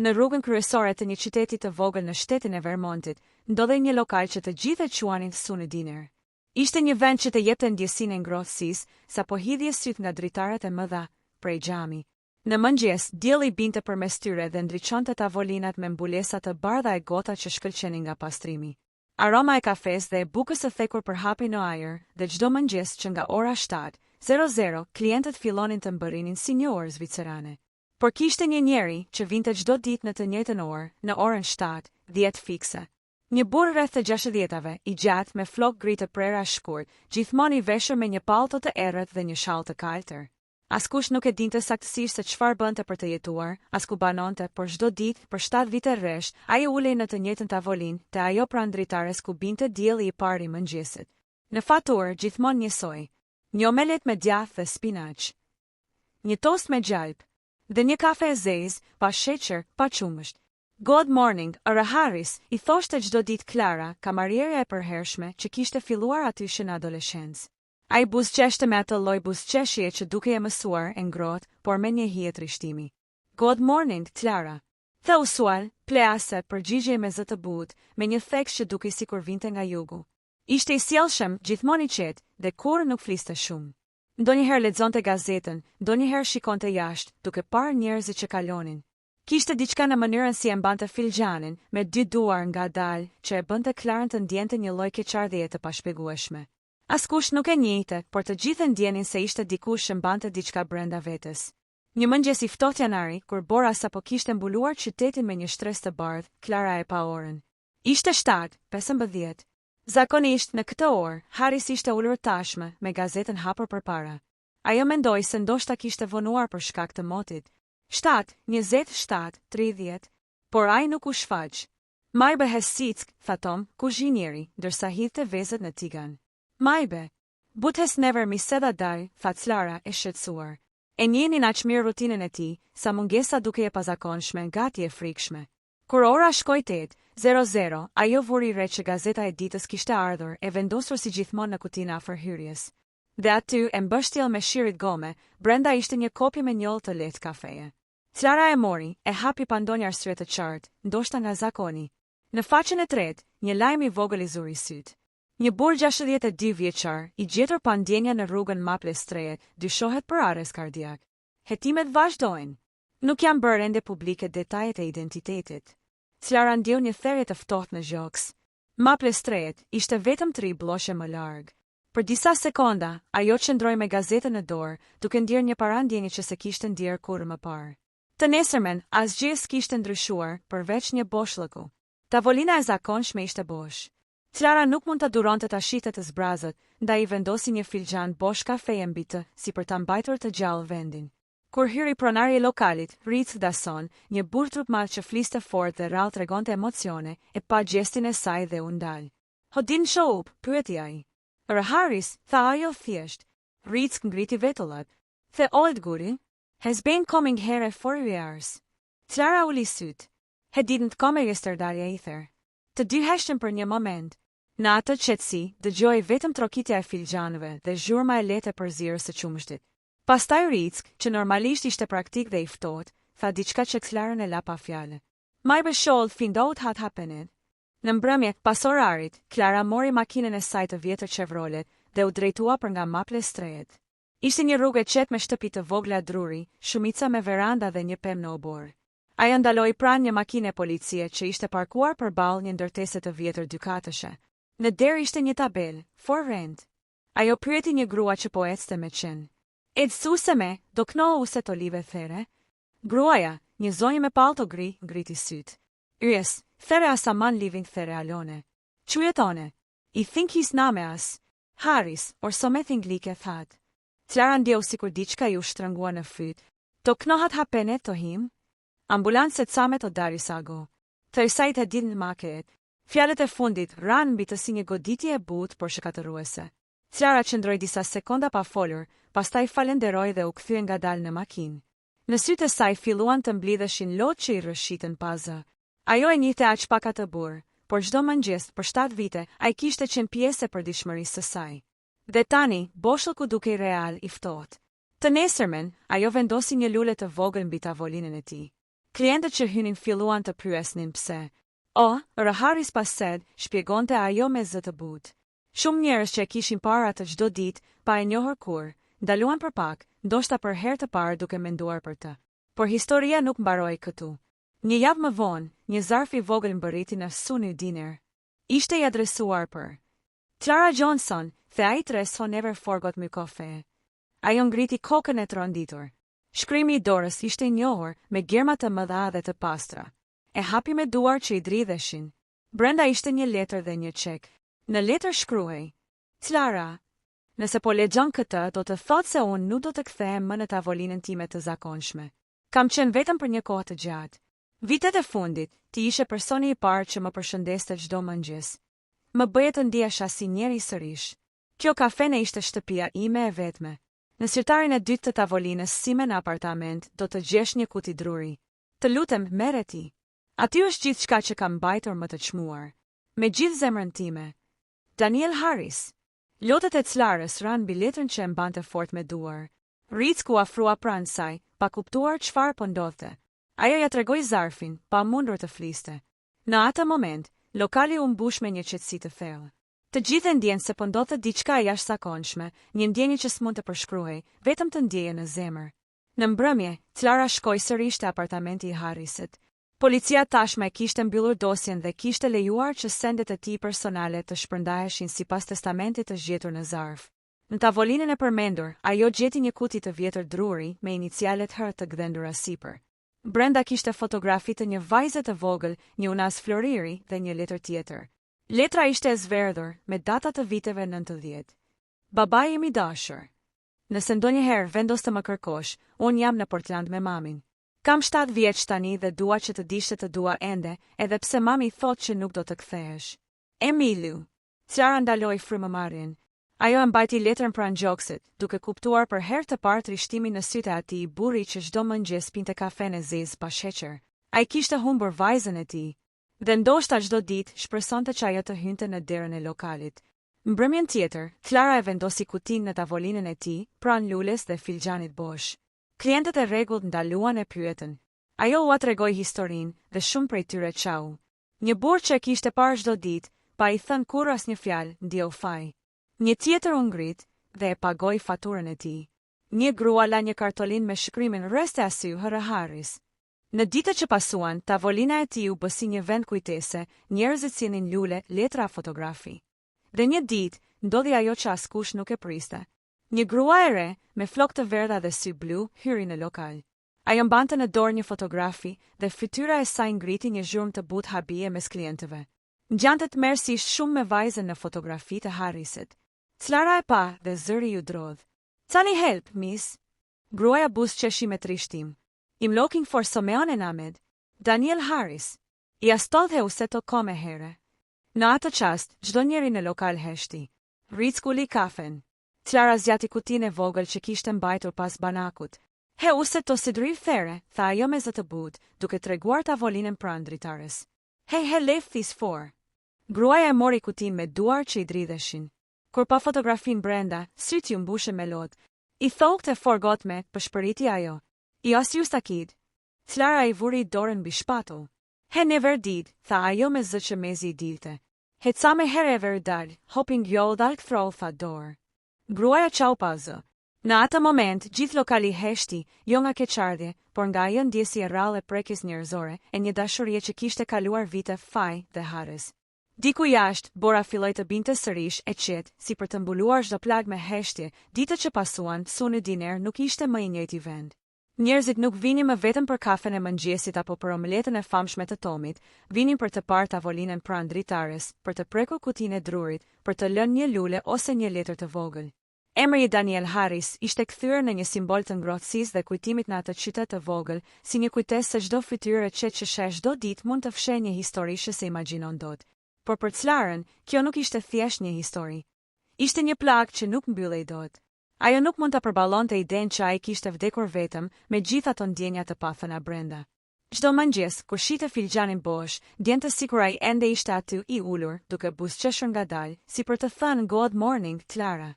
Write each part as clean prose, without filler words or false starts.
Në rrugën kryesore të një qyteti të vogël në shtetin e Vermontit, ndodhej një lokal që të gjithë e quanin Sunny Diner. Ishte një vend që të jepte ndjesinë e ngrohtësisë, sapo hidhje syt nga dritaret e mëdha prej xhami. Në mëngjes, dielli binte përmes tyre dhe ndriçonte tavolinat me mbulesa të bardha e gota që shkëlqenin nga pastrimi. Aroma e kafes dhe e bukës së thekur për hapi në ajër, dhe çdo mëngjes që nga ora 7:00 klientët fillonin të mbërrinin si një orë zvicerane. Por kishte një njeri që vinte çdo ditë në të njëjtën orë, në orën 7:10 fikse. Një burr rreth të 60-tave, i gjatë me flok gri të prera shkurt, gjithmonë i veshur me një pallto të errët dhe një shall të kaltër. Askush nuk e dinte saktësisht se çfarë bënte për të jetuar, as ku banonte, por çdo ditë për 7 vite rresh, ai ulej në të njëjtën tavolinë, te ajo pranë dritares ku binte dielli i parë i mëngjesit. Në faturë gjithmonë njësoj: një omelet me djathë dhe spinaq, një tost me gjalp, dhe një kafe e zezë, pa sheqer, pa qumësht. Good morning, Ora Harris, i thoshte çdo ditë Clara, kamarierja e përhershme që kishte filluar aty në adoleshencë. Ai buzëqeshte me atë lloj buzëqeshje që duke e mësuar e ngrohtë, por me një hije trishtimi. Good morning, Clara. The usual, please, përgjigje me zë të butë, me një theks që dukej sikur vinte nga jugu. Ishte i sjellshëm, gjithmonë i qetë, dhe kur nuk fliste shumë. Ndonjëherë lexonte gazetën, ndonjëherë shikonte jashtë, duke parë njerëzit që kalonin. Kishte diçka në mënyrën si e mbante filxhanin, me 2 duar ngadalë, që e bënte Klarën të ndjente një lloj keqardhjeje të pashpjegueshme. Askush nuk e njihte, por të gjithë ndjenin se ishte dikush që mbante diçka brenda vetes. Një mëngjes i ftohtë janari, kur Bora sapo kishte mbuluar qytetin me një shtresë të bardhë, Klara e pa orën. Ishte 7:15. Zakonisht në këtë orë, Harris ishte ulur tashmë, me gazetën hapur përpara. Ajo mendoi se ndoshta kishte vonuar për shkak të motit. 7:20, por ai nuk u shfaq. Majbe hesick, tha Tom, kuzhinieri, ndërsa hidhte vezët në tigan. Majbe, but has never me said that die, tha Clara e shqetësuar. E njenin aq mirë rutinën e tij, sa mungesa duke e pazakonshme, gati e frikshme. Kur ora shkoi 8:00, ajo vuri re që gazeta e ditës kishte ardhur, e vendosur si gjithmonë në kutinë afër hyrjes. Dhe aty, e mbështjell me shirit gome, brenda ishte një kopje me njollë të lehtë kafeje. Clara e mori, e hapi pa ndonjë arsye të qartë, ndoshta nga zakoni. Në faqen e tretë, një lajm i vogël i zuri syt. Një burr 62 vjeçar, i gjetur pa ndjenja në rrugën Maple Street, dyshohet për arrest kardiak. Hetimet vazhdojnë. Nuk janë bërë ende publike detajet e identitetit. Clara ndjeu një therrje të ftohtë në gjoks. Maple Street ishte vetëm 3 bloshe më larg. Për disa sekonda, ajo qëndroi me gazetën në dorë, duke ndier një parandjenje që se kishte ndier kurrë më parë. Të nesërmen, asgjë s'kishte ndryshuar, përveç një boshllëku. Tavolina e zakonshme ishte bosh. Clara nuk mund të duronte ta shihte të zbrazët, ndaj I vendosi një filxhan bosh kafeje mbi të, si për ta mbajtur të gjallë vendin. Kur hyri pronari I lokalit, Ritz Dason, një burr trupmadh që fliste fort dhe rrallë tregonte emocione, e pa gjestin e saj dhe u ndal. "Ho din show up?" pyeti ai. "Ora Harris," tha ajo thjesht. Ritz ngriti vetullat. "The old goody has been coming here for years." Clara uli syt. "He didn't come yesterday either." Të dy heshtën për një moment. Në atë qetësi, dëgjoi vetëm trokitja e filxhanëve dhe zhurma e lehtë e përzierjes së qumshtit. Pastaj Ritz, që normalisht ishte praktik dhe I ftohtë, tha diçka që Klarën e la pa fjalë. "Maybe should find out what happened." Në mbrëmje, pas orarit, Klara mori makinën e saj të vjetër Chevrolet dhe u drejtua për nga Maple Street. Ishte një rrugë e qetë me shtëpi të vogla druri, shumica me veranda dhe një pemë në obor. Ajo ndaloi pranë një makine policie që ishte parkuar përballë një ndërtese të vjetër dykatëshe. Në derë ishte një tabelë, for rent. Ajo pyeti një grua që po ecte me qen. "Ecësuese me, do knohuse të olive there?" Gruaja, një zonjë me pallto gri, ngriti syt. "Yes, there are someone living there alone." "Çujetone. I think he's name us Harris, or something like that." Clara ndjeu sikur diçka I u shtrëngua në fyt. "Do knohat hapene to him?" Ambulancet samet o dari sago. Thërsajt e din në maket. Fjalët e fundit ranë mbi të si një goditje e butë por shkatëruese. Clara qëndroi disa sekonda pa folur, pastaj falenderoi dhe u kthye ngadalë në makinë. Në sytë e saj filluan të mblidheshin lotë që I rrëshitën pa zë. Ajo e njihte aq pak atë burr, por çdo mëngjes për 7 vite ai kishte qenë pjesë e përditshmërisë së saj. Dhe tani, boshllëku dukej real I ftohtë. Të nesërmen, ajo vendosi një lule të vogël mbi tavolinën e tij. Klientët që hynin filluan të pyesnin pse. O, Haris pas said, shpjegonte ajo me zë të butë. Shumë njerëz që e kishin para të çdo ditë, pa e njohur kur, ndaluan për pak, ndoshta për herë të parë duke menduar për të. Por historia nuk mbaroi këtu. Një javë më vonë, një zarf i vogël mbërriti në Sunny Diner. Ishte i adresuar për Clara Johnson, the aitres who never forgot my coffee. Ajo ngriti kokën e tronditur. Shkrimi i dorës ishte i njohur, me gjerma të mëdha dhe të pastra. E hapi me duar që i dridheshin. Brenda ishte një letër dhe një çek. Në letër shkruhej: Clara, nëse po lexon këtë, do të thotë se unë nuk do të kthehem më në tavolinën time të zakonshme. Kam qenë vetëm për një kohë të gjatë. Vitet e fundit, ti ishe personi i parë që më përshëndeste çdo mëngjes. Më bëje të ndihesha si njeri sërish. Kjo kafene ishte shtëpia ime e vetme. Në sirtarin e dytë të tavolinës, si me në apartament, do të gjesh një kuti druri. Të lutem, merre ti. Aty është gjithçka që kam mbajtur më të çmuar. Me gjithë zemrën time. Daniel Haris. Lotët e Clarës ranë mbi letrën që e mbante fort me duar. Ricku afrua pranë saj, pa kuptuar çfarë po ndodhte. Ajo ja tregoi zarfin, pa mundur të fliste. Në atë moment, lokali u mbush me një qetësi të thellë. Të gjithë e ndjenë se po ndodhte diçka e jashtëzakonshme, një ndjenjë që s'mund të përshkruhej, vetëm të ndjeje në zemër. Në mbrëmje, Clara shkoi sërish te apartamenti i Harisit. Policia tashmë e kishte mbyllur dosjen dhe kishte lejuar që sendet e tij personale të shpërndaheshin sipas testamentit të zgjetur në zarf. Në tavolinën e përmendur, ajo gjeti një kuti të vjetër druri me inicialet H të gdhendura sipër. Brenda kishte fotografi të një vajze të vogël, një unas floriri dhe një letër tjetër. Letra ishte e zverdhur me data të viteve 90. Babai im i dashur. Nëse ndonjëherë vendos të më kërkosh, unë jam në Portland me mamin. Kam 7 vjeç tani dhe dua që të dishe të dua ende, edhe pse mami thot që nuk do të kthehesh. Emilu. Clara ndaloi frymëmarrjen. Ajo e mbajti letrën pranë gjoksit, duke kuptuar për herë të parë trishtimin në sytë e atij burri që çdo mëngjes pinte kafe në zezë pa sheqer. Ai kishte humbur vajzën e tij. Dhe ndoshta çdo ditë shpresonte që ajo të hynte në derën e lokalit. Mbrëmjen tjetër, Clara e vendosi kutinë në tavolinën e tij, pranë lules dhe filxhanit bosh. Klientët e rregullt ndaluan e pyetën. Ajo ua tregoi historinë dhe shumë prej tyre çau. Një burr që e kishte parë çdo ditë, pa i thënë kurrë asnjë fjalë, ndjeu faj. Një tjetër u ngrit dhe e pagoi faturën e tij. Një grua la një kartolinë me shkrimin Rest as you Haris. Në ditët që pasuan, tavolina e tij u bë si një vend kujtese, njerëzit sillnin lule, letra, fotografi. Dhe një ditë, ndodhi ajo që askush nuk e priste. Një grua e re, me flokë të verdha dhe sy blu, hyri në lokal. Ajo mbante në dorë një fotografi dhe fytyra e saj ngriti një zhurmë të butë habije mes klientëve. Ngjante tmerrsisht shumë me vajzën në fotografi të Harisit. Clara e pa dhe zëri ju drodh. Tani help, miss. Gruaja buzëqeshi me trishtim. I'm looking for Someone Ahmed. Daniel Haris. I astodhe u se to kome here. Në atë qast, çdo njeri në lokal heshti. Ricku li kafen. Clara zgjati kutinë e vogël që kishte mbajtur pas banakut. He use to si dri there, tha ajo me zë të butë, duke treguar tavolinën pranë dritares. He left this for. Gruaja e mori kutinë me duar që i dridheshin. Kur pa fotografin brenda, sytë ju mbushën me lot. I thokë të forgot me, pëshpëriti ajo. I as ju stakid. Clara i vuri dorën mbi shpatull. He never did, tha ajo me zë që mezi i dilte. He ca me her ever dal, hoping you'll throw that door. Gruaja qau pa zë. Në atë moment, gjithë lokali heshti, jo nga keqardhje, por nga ajo ndjesi e rrallë e prekjes njerëzore, e një dashurie që kishte kaluar vite faj dhe Haris. Diku jashtë, Bora filloi të binte sërish e qetë, si për të mbuluar çdo plag me heshtje, ditët që pasuan, Sunny Diner nuk ishte më i njëjti vend. Njerëzit nuk vinin më vetëm për kafen e mëngjesit apo për omletën e famshme të Tomit, vinin për të parë tavolinën pranë dritares, për të prekur kutinë e drurit, për të lënë një lule ose një letër të vogël. Emri i Daniel Haris ishte kthyer në një simbol të ngrohtësisë dhe kujtimit në atë qytet të vogël, si një kujtesë se çdo fytyrë e qetë që sheh çdo ditë mund të fshehë një histori që se imagjinon dot. Por për Clarën, kjo nuk ishte thjesht një histori. Ishte një plagë që nuk mbyllej dot. Ajo nuk mund ta përballonte idenë që ai kishte vdekur vetëm, me gjithë ato ndjenja të pathëna brenda. Çdo mëngjes, kur shite filxhanin bosh, ndjente sikur ai ende ishte aty i ulur, duke buzëqeshur ngadalë, si për të thënë good morning, Clara.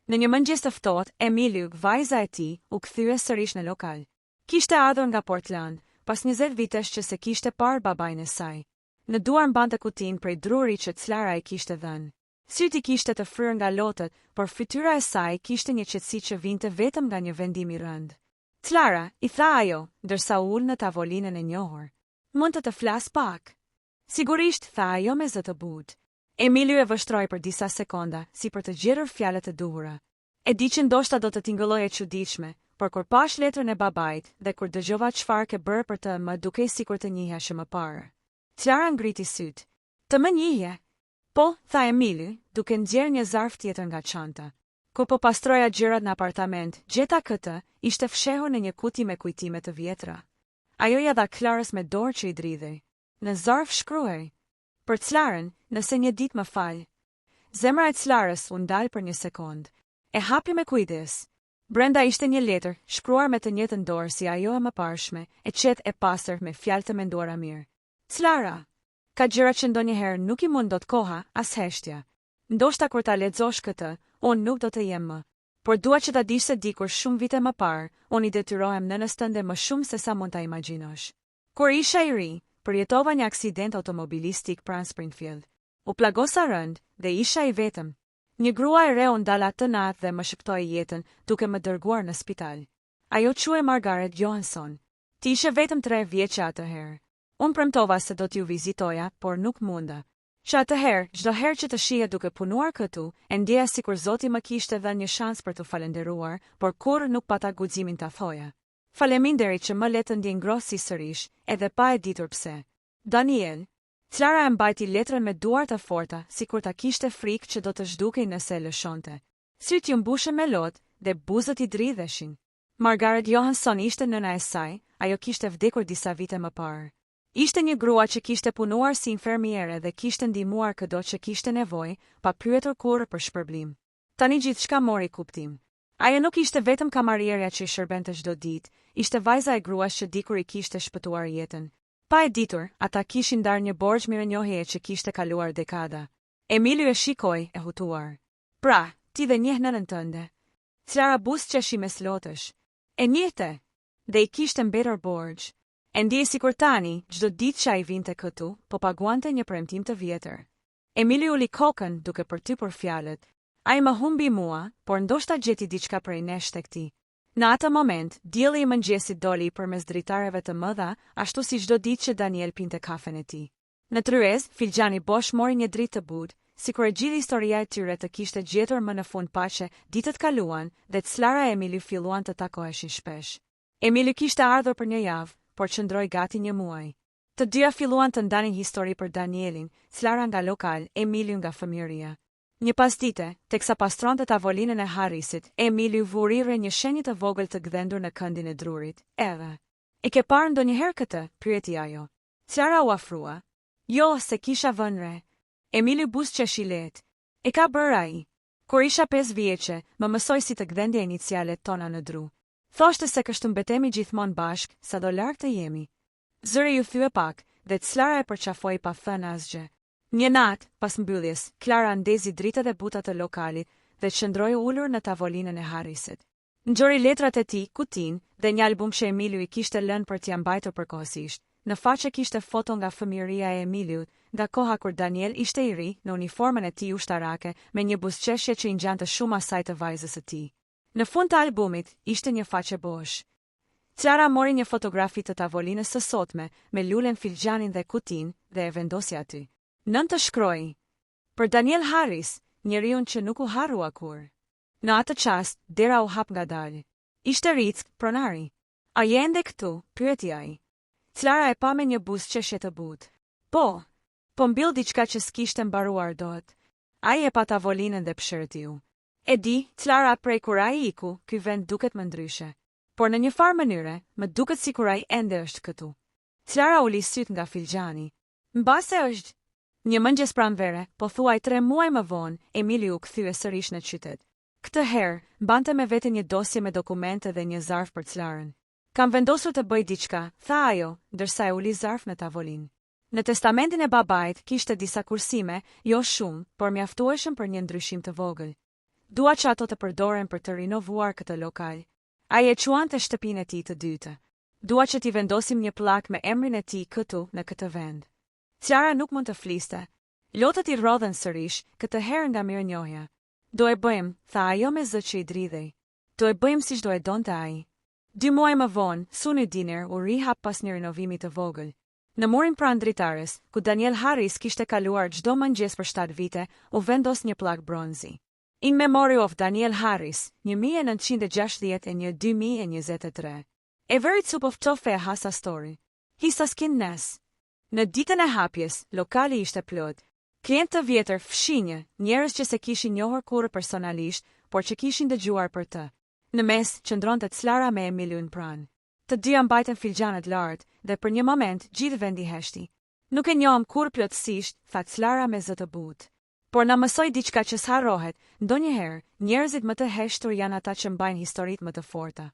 Në një mëngjes të ftohtë, Emiliu, vajza e tij, u kthye sërish në lokal. Kishte ardhur nga Portland, pas 20 vitesh që se kishte parë babajnë e saj. Në duar mbante kutinë prej druri që Clara i kishte dhënë. Syt i kishte të fryrë nga lotët, por fytyra e saj kishte një qetësi që vinte vetëm nga një vendim i rënd. Clara, i tha ajo, ndërsa u ul në tavolinën e njohur. Mund të flas pak? Sigurisht, tha ajo me zë të butë. Emilio e vështroi për disa sekonda, si për të gjetur fjalët e duhura. E di që ndoshta do të tingëlloj e çuditshme, por kur pash letrën e babait dhe kur dëgjova çfarë ke bërë për të më dukej sikur të njiheshe më parë. Clara ngriti syt. Të më njihje? Po, tha Emili, duke nxjerrë një zarf tjetër nga çanta. Kur po pastroja gjërat në apartament, gjeta këtë, ishte fshehur në një kuti me kujtime të vjetra. Ajo ja dha Clarës me dorë që i dridhej. Në zarf shkruaj: për Clarën, nëse një ditë më fal. Zemra e Clarës u ndal për një sekond. E hapi me kujdes. Brenda ishte një letër, shkruar me të njëjtën dorë si ajo e mëparshme, e qetë e pastër me fjalë të menduara mirë. Clara, ka gjëra që ndonjëherë nuk i mund dot koha, as heshtja. Ndoshta kur ta lexosh këtë, unë nuk do të jem më. Por dua që ta dish se dikur shumë vite më parë, unë i detyrohem nënës tënde më shumë se sa mund ta imagjinosh. Kur isha i ri, përjetova një aksident automobilistik pranë Springfield. U plagosa rënd dhe isha i vetëm. Një grua e re u ndala të natë dhe më shpëtoi jetën, duke më dërguar në spital. Ajo quhej Margaret Johansson. Ti ishe vetëm 3 vjeçë atëherë. Unë premtova se do t'ju vizitoja, por nuk munda. Që atëherë, çdo herë që të shihja duke punuar këtu, e ndjeja sikur Zoti më kishte dhënë një shans për të falendëruar, por kurrë nuk pata guximin ta thoja. Faleminderit që më le të ndjej ngrohtë sërish, edhe pa e ditur pse. Daniel. Clara e mbajti letrën me duar të forta, sikur ta kishte frikë që do të zhdukej nëse e lëshonte. Syt ju mbushën me lotë dhe buzët i dridheshin. Margaret Johansson ishte nëna e saj, ajo kishte vdekur disa vite më parë. Ishte një grua që kishte punuar si infermiere dhe kishte ndihmuar çdo që kishte nevojë, pa pyetur kurrë për shpërblim. Tani gjithçka mori kuptim. Ajo nuk ishte vetëm kamarierja që i shërbente çdo ditë, ishte vajza e gruas që dikur i kishte shpëtuar jetën. Pa e ditur, ata kishin ndarë një borxh mirënjohjeje që kishte kaluar dekada. Emilio e shikoi, e hutuar. Pra, ti dhe njeh nënën tënde. Clara buzëqeshi mes lotësh. E njehte, dhe i kishte mbetur borxh. E ndjej sikur tani, çdo ditë që ai vinte këtu, po paguante një premtim të vjetër. Emilio uli kokën duke përtypur fjalët. Ai më humbi mua, por ndoshta gjeti diçka prej nesh tek ti. Në atë moment, dielli i mëngjesit doli përmes dritareve të mëdha, ashtu si çdo ditë që Daniel pinte kafen e tij. Në tryez, filxhani bosh mori një dritë të butë, sikur e gjithë historia e tyre të kishte gjetur më në fund paqe, ditët kaluan dhe Clara e Emili filluan të takoheshin shpesh. Emili kishte ardhur për një javë, por qëndroi gati një muaj. Të dyja filluan të ndanin histori për Danielin, Clara nga lokal, Emiliu nga fëmijëria. Një pasdite, teksa pastronte tavolinën e Harrisit, Emiliu vurire një shenjë të vogël të gdhendur në këndin e drurit. Edhe, e ke parë ndonjëherë këtë? Pyeti ajo. Clara u afrua. Jo, se kisha vënë re. Emiliu buzëqeshi lehtë. E ka bërë ai. Kur isha 5 vjeçe, më mësoi si të gdhendja inicialet tona në dru. Thoshte se kështu mbetemi gjithmonë bashk, sa do larg të jemi. Zëri ju thye pak, dhe Clara e përqafoi pa thënë asgjë. Një natë, pas mbylljes, Clara ndezi dritët e buta të lokalit dhe qëndroi ulur në tavolinën e Harrisit. Ngjori letrat e tij, kutin dhe një album që Emiliu i kishte lënë për t'ia mbajtur përkohësisht. Në faqe kishte foto nga fëmijëria e Emiliut, nga koha kur Daniel ishte i ri, në uniformën e tij ushtarake, me një buzëqeshje që i ngjante shumë asaj të vajzës së tij. Në fund të albumit ishte një faqe bosh. Clara mori një fotografi të tavolinës së sotme, me lulen, filxhanin dhe kutin, dhe e vendosi aty. Nën të shkroi: për Daniel Harris, njeriu që nuk u harrua kur. Në atë çast, dera u hap ngadalë. Ishte Rick, pronari. A je ende këtu? Pyeti ai. Clara e pa me një buzëqeshje të butë. Po mbill diçka që s'kishte mbaruar dot. Ai e pa tavolinën dhe pshërtiu. E di, Clara, prej kur ai iku, ky vend duket më ndryshe. Por në një farë mënyre, më duket sikur ai ende është këtu. Clara uli syt nga filxhani. Mbase është një mëngjes pranvere, po thuaj 3 muaj më vonë, Emiliu u kthye sërish në qytet. Këtë herë, mbante me vete një dosje me dokumente dhe një zarf për Clarën. Kam vendosur të bëj diçka, tha ajo, ndërsa e uli zarf në tavolinë. Në testamentin e babait kishte disa kursime, jo shumë, por mjaftueshëm për një ndryshim të vogël. Dua që ato të përdoren për të rinovuar këtë lokal. Ai e quante shtëpinë e tij të dytë. Dua që t'i vendosim një pllak me emrin e tij këtu në këtë vend. Clara nuk mund të fliste. Lotët i rrodhen sërish, këtë herë nga mirënjohja. Do e bëjmë, tha ajo me zë që i dridhej. Do e bëjmë siç do e donte ai. 2 muaj më vonë, Suni Diner u rihap pas një renovimi të vogël. Në murin pranë dritares, ku Daniel Harris kishte kaluar çdo mëngjes për 7 vite, u vendos një pllak bronzi. In memory of Daniel Harris, 1960-2023. A very top of tofe hasa story. Hisa skin nes. Në ditën e hapjes, lokali ishte plot. Klient të vjetër fshinje, njerëz që se kishin njohur kurrë personalisht, por që kishin dëgjuar për të. Në mes, qëndronte Clara me Emiliun pranë. Të dyja mbajtën filxhanet lart, dhe për një moment gjithë vendi heshti. Nuk e njohëm kurrë plotësisht, tha Clara me zë të butë. Por na mësoi diçka që s'harrohet, ndonjëherë, njerëzit më të heshtur janë ata që mbajnë historitë më të forta.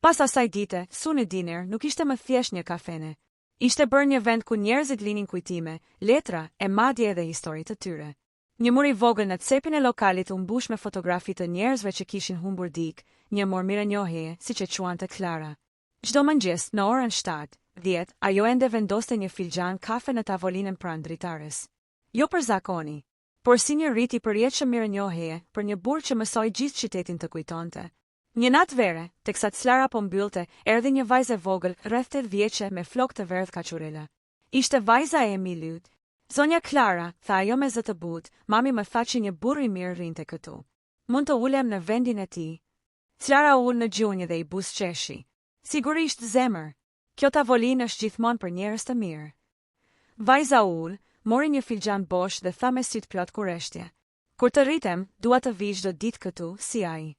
Pas asaj dite, Suni Diner nuk ishte më thjesht një kafene. Ishte bërë një vend ku njerëzit linin kujtime, letra e madje edhe histori të tyre. Një mur i vogël në cepin e lokalit u mbush me fotografi të njerëzve që kishin humbur dik, një mor mirënjohjeje, siç e quante Clara. Çdo mëngjes, në orën 7:10, ajo ende vendoste një filxhan kafe në tavolinën pranë dritares. Jo për zakoni, por si një rit i përjetshëm mirënjohjeje për një burr që mësoi gjithë qytetin të kujtonte. Një natë vere, teksa Clara po mbyllte, erdhi një vajzë e vogël, rreth 8 vjeçe me flokë të verdh kaçurela. Ishte vajza e Emiliut. Zonja Clara, tha ajo me zë të butë, mami më tha që një burr i mirë rinte këtu. Mund të ulem në vendin e tij. Clara ul në gjunjë dhe i buzëqeshi. Sigurisht zemër. Kjo tavolinë është gjithmonë për njerëz të mirë. Vajza ul, mori një filxhan bosh dhe tha me sytë plot kurreshtje. Kur të rritem, dua të vi çdo ditë këtu, si ai.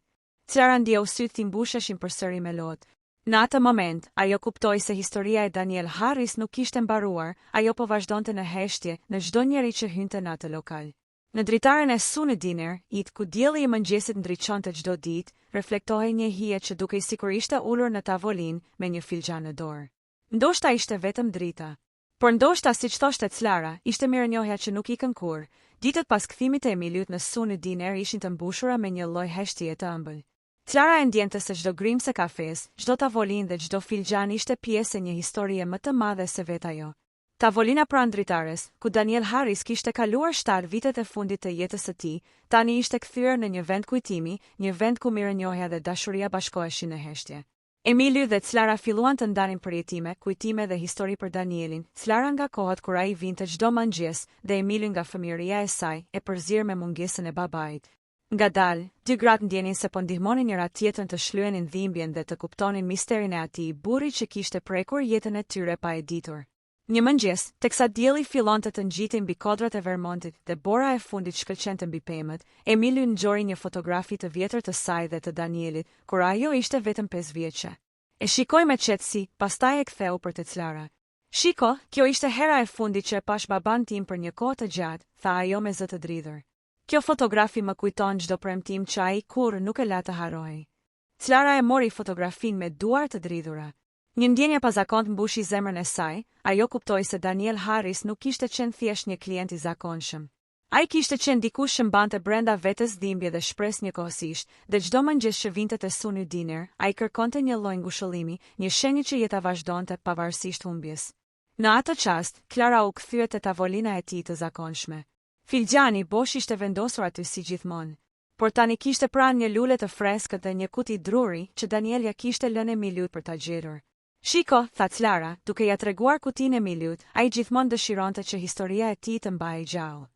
Clara ndjeu sytë t'i mbusheshin përsëri me lotë. Në atë moment, ajo kuptoi se historia e Daniel Harris nuk kishte mbaruar, ajo po vazhdonte në heshtje në çdo njeri që hynte në atë lokal. Në dritaren e Suni Diner, ku dielli i mëngjesit ndriçonte çdo ditë, reflektohej një hije që dukej sikur ishte ulur në tavolinë me një filxhan në dorë. Ndoshta ishte vetëm drita. Por ndoshta, siç thoshte Clara, ishte mirënjohja që nuk ikën kurrë. Ditët pas kthimit të Emiliut në Suni Diner ishin të mbushura me një lloj heshtjeje të ëmbël. Clara e ndjente se çdo grimse kafes, çdo tavolinë dhe çdo filxhan ishte pjesë e një historie më të madhe se vetë ajo. Tavolina pranë dritares, ku Daniel Harris kishte kaluar 7 vitet e fundit të jetës së tij, tani ishte kthyer në një vend kujtimi, një vend ku mirënjohja dhe dashuria bashkoheshin në heshtje. Emiliu dhe Clara filluan të ndanin përjetime, kujtime dhe histori për Danielin. Clara nga kohët kur ai vinte çdo mëngjes dhe Emiliu nga fëmijëria e saj, e përzir me mungesën e babait. Ngadalë, 2 gratë ndjenin se po ndihmonin njëra tjetrën të shlyenin dhimbjen dhe të kuptonin misterin e atij burri që kishte prekur jetën e tyre pa e ditur. Një mëngjes, teksa dielli fillonte të ngjitej mbi kodrat e Vermontit dhe bora e fundit shkëlqente mbi pemët, Emiliu nxori një fotografi të vjetër të saj dhe të Danielit, kur ajo ishte vetëm 5 vjeçe. E shikoi me qetësi, pastaj e ktheu për të Clara. Shiko, kjo ishte hera e fundit që e pash baban tim për një kohë të gjatë, tha ajo me zë të dridhur. Kjo fotografi më kujton çdo premtim që ai kurrë nuk e la të harrojë. Clara e mori fotografinë me duar të dridhura. Një ndjenje pazakont mbushi zemrën e saj, ajo kuptoi se Daniel Harris nuk kishte qenë thjesht një klient i zakonshëm. Ai kishte qenë dikush që mbante brenda vetes dhimbje dhe shpresë njëkohësisht, dhe çdo mëngjes që vinte te Suni Diner, ai kërkonte një lloj ngushëllimi, një shenjë që jeta vazhdonte pavarësisht humbjes. Në atë çast, Clara u kthye te tavolina e tij të zakonshme. Filxhani bosh ishte vendosur aty si gjithmonë, por tani kishte pranë një lule të freskët dhe një kuti druri që Daniel ja kishte lënë Emiliut për ta gjetur. Shiko, tha Clara, duke ja treguar kutinë Emiliut, ai gjithmonë dëshironte që historia e tij të mbahej gjallë.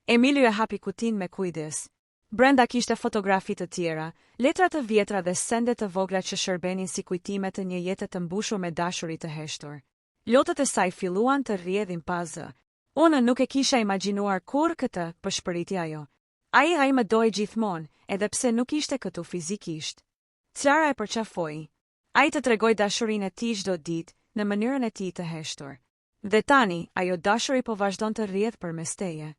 Emiliu e hapi kutinë me kujdes. Brenda kishte fotografi të tjera, letra të vjetra dhe sende të vogla që shërbenin si kujtime të një jete të mbushur me dashuri të heshtur. Lotët e saj filluan të rrjedhin pa zë. Unë nuk e kisha imagjinuar kurrë këtë, përshpëriti ajo. Ai më doi gjithmonë, edhe pse nuk ishte këtu fizikisht. Clara e përqafoi. Ai të tregoi dashurinë e tij çdo ditë, në mënyrën e tij të heshtur. Dhe tani, ajo dashuri po vazhdon të rrjedh përmes teje.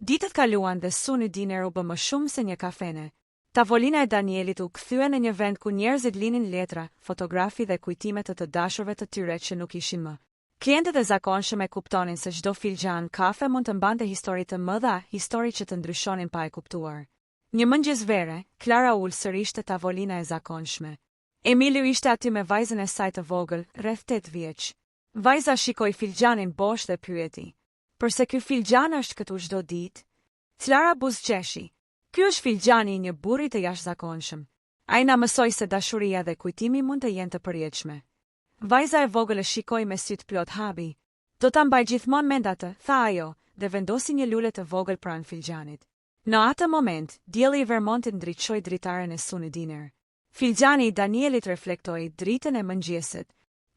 Ditët kaluan dhe Suni Diner u bë më shumë se një kafene. Tavolina e Danielit u kthye në një vend ku njerëzit linin letra, fotografi dhe kujtime të dashurve të tyre që nuk ishin më. Klientët e zakonshëm e kuptonin se çdo filxhan kafe mund të mbante histori të mëdha, histori që të ndryshonin pa e kuptuar. Një mëngjes vere, Clara ul sërish te tavolina e zakonshme. Emilio ishte aty me vajzën e saj të vogël, rreth 8 vjeç. Vajza shikoi filxhanin bosh dhe pyeti: "Përse ky filxhan është këtu çdo ditë?" Clara buzëqeshi: "Ky është filxhani i një burri të jashtëzakonshëm. Ai na mësoi se dashuria dhe kujtimi mund të jenë të përjetshme." Vajza e vogël e shikoi me sytë plot habi. "Do ta mbaj gjithmonë mend atë," tha ajo, dhe vendosi një lule të vogël pranë filxhanit. Në atë moment, dielli i Vermontit ndriçoi dritaren e suni diner. Filxhani i Danielit reflektoi dritën e mëngjesit.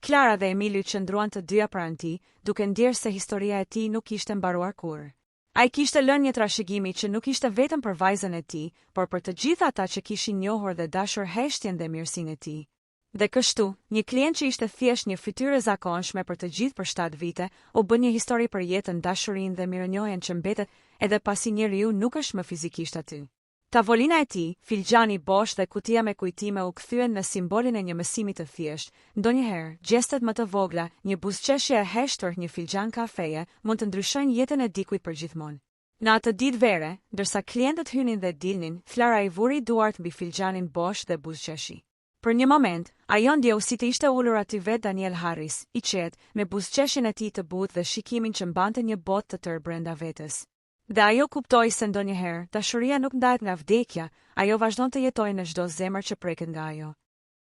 Clara dhe Emilio qëndruan të dyja pranë tij, duke ndjerë se historia e tij nuk ishte mbaruar kurrë. Ai kishte lënë një trashëgimi që nuk ishte vetëm për vajzën e tij, por për të gjithë ata që kishin njohur dhe dashur heshtjen dhe mirësinë e tij. Dhe kështu, një klient që ishte thjesht një fytyrë e zakonshme për të gjithë për 7 vite, u bë një histori për jetën, dashurinë dhe mirënjohjen që mbetet edhe pasi njeriu nuk është më fizikisht aty. Tavolina e tij, filxhani bosh dhe kutia me kujtime u kthyen në simbolin e një mësimi të thjeshtë. Ndonjëherë, gjestet më të vogla, një buzëqeshje e heshtër, një filxhan kafeje, mund të ndryshojnë jetën e dikujt përgjithmonë. Në atë ditë vere, ndërsa klientët hynin dhe dilnin, Clara i vuri duart mbi filxhanin bosh dhe buzëqeshi. Për një moment, ajo ndjeu si të ishte ulur aty vet Daniel Harris, i qetë, me buzëqeshin e tij të butë dhe shikimin që mbante një botë të tërë brenda vetes. Dhe ajo kuptoi se ndonjëherë, dashuria nuk ndahet nga vdekja, ajo vazhdon të jetojë në çdo zemër që preket nga ajo.